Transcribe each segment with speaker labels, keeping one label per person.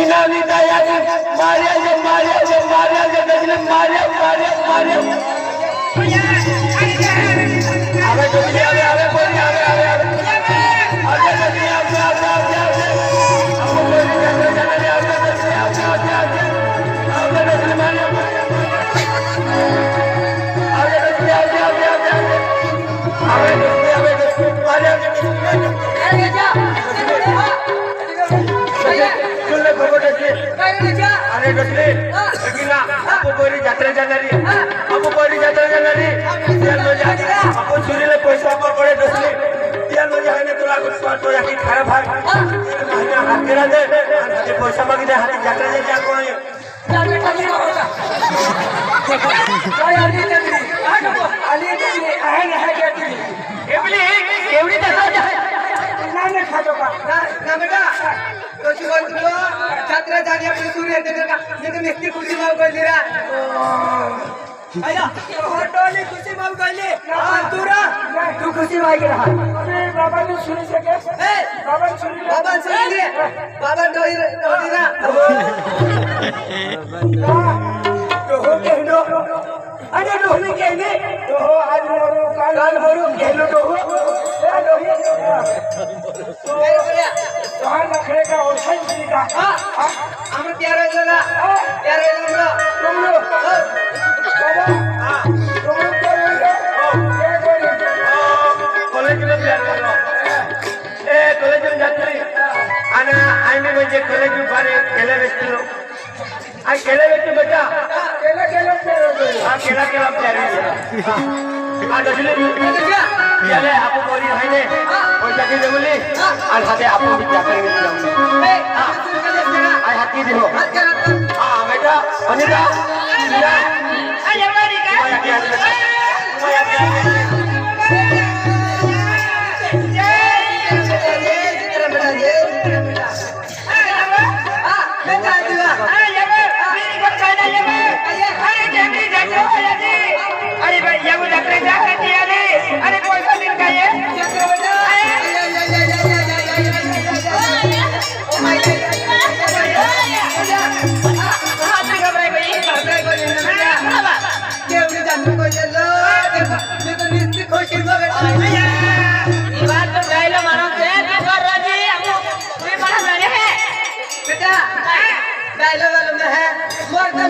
Speaker 1: नानी दयानी Maria जे गजले Maria आवे गजले आवे बोली आवे आगे गजले आवे हमको बोली जाने आवे गजले आवे गजले मारिया आगे गजले मारिया
Speaker 2: अरे जा
Speaker 1: चुल्ले खबर अरे गजले लेकिन आपको कोई यात्रा जाणारी आपण सुरीला पैसा पडे गजले त्या म्हणजे आहे ना तुला तो याकी खराब भाग हात केला दे आणि पैसा मागितले हाती यात्रा जायची आपण एवढी खातो का ना बेटा कशी बोलतो छात्र जाणी आपली सूर्य येते का मी नक्की खुशी माव करली रा आया टोली खुशी माव करली तू खुशी माव गेला बाबा ने सुनी सके बाबा सुनी बाबा डोई रा तो हो कहलो अरे डोली कहले तो आज मोरो काल मोरो कहलो तो हो नखरे का ओछा का हम प्यारे जला तुम लो कॉलेज में जाते आणि आम्ही म्हणजे कॉलेज बारे केला व्यक्ती आणि केला व्यक्ती बेटा केला प्यारे चले आपको बोली है ने और जाके बोली और हाथे आपको भी जाकर के जाऊंगी आई हाथी देखो हां बेटा अनिता अरे हमारी का अरे भाई ये वो यात्रा जाकर दिया रे अरे कोई सा दिन का ये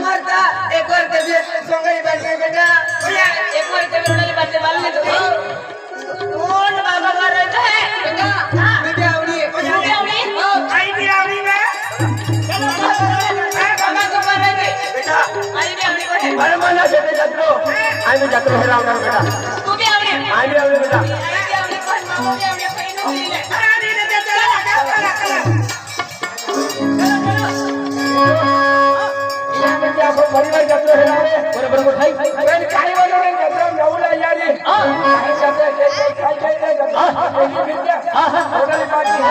Speaker 1: मरता एक बार के भी सोंगई बैठ गए बेटा एक बार के भी उन्होंने बातें मालूम नहीं तो कौन बाबा कर रहे थे बेटा बेटा आवनी आई भी आवनी में चलो बाबा को कर रहे थे बेटा आई भी आवनी को है अरे मना से जत्रो आई भी जत्रो है राम बेटा तू भी आवनी आई भी आवनी बेटा आई भी आवनी को मामा भी आवनी कहीं नहीं है अरे नहीं दे चला आपको परिवार जाते हैं बरोबर को खाई मैं खाई वालों ने जाते हैं नवला यारी खाई जाते हैं खाई जाते हैं ये भी क्या होटल पार्टी है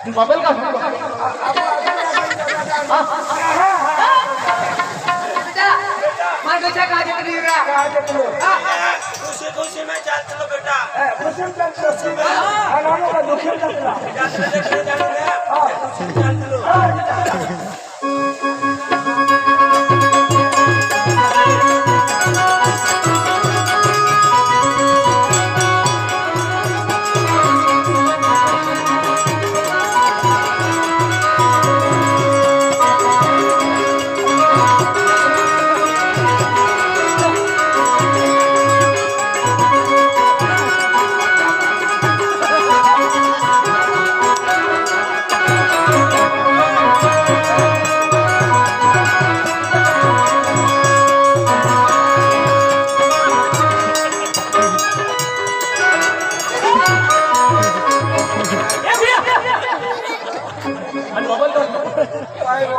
Speaker 1: बबल का बेटा मार बेटा कहां जाते नहीं रहा खुशी में चलते लो बेटा खुशी में चलते नामों का दुखी चलते लो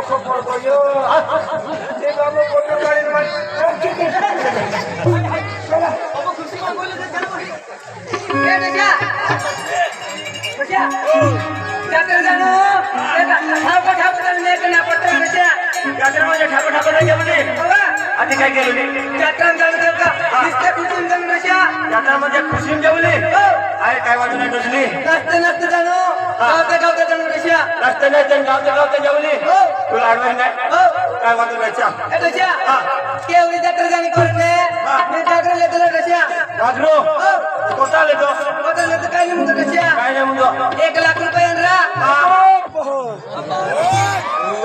Speaker 3: कसं पडतो यो ते बाबा फोटो काढीन चला
Speaker 1: ए गजा गजा जाते जानो ठाव जानो नाही ना पटकन गजा
Speaker 3: यात्रेमध्ये ठाकूर ठाकूर नाही गेले
Speaker 1: बाबा
Speaker 3: आधी काय केलं नाही
Speaker 1: जात्रा जानो का दिसते कुठून जानो गजा
Speaker 3: यात्रामध्ये खुशीन जेवली आहे काय वाटून नाही डोसली
Speaker 1: नसते जानो गावते जानो गजा
Speaker 3: रस्ते नाही तर गावते जेवली तुला आडवण नाही काय वाटून राहायच्या
Speaker 1: ए गजा केवढी जात्रा जाणी करते मी जात्रा लेतो गजा
Speaker 3: राजरो कोटा लेतो
Speaker 1: बदल तर काय नाही म्हणतो गजा
Speaker 3: काय नाही म्हणतो
Speaker 1: 1 लाख रुपये आणला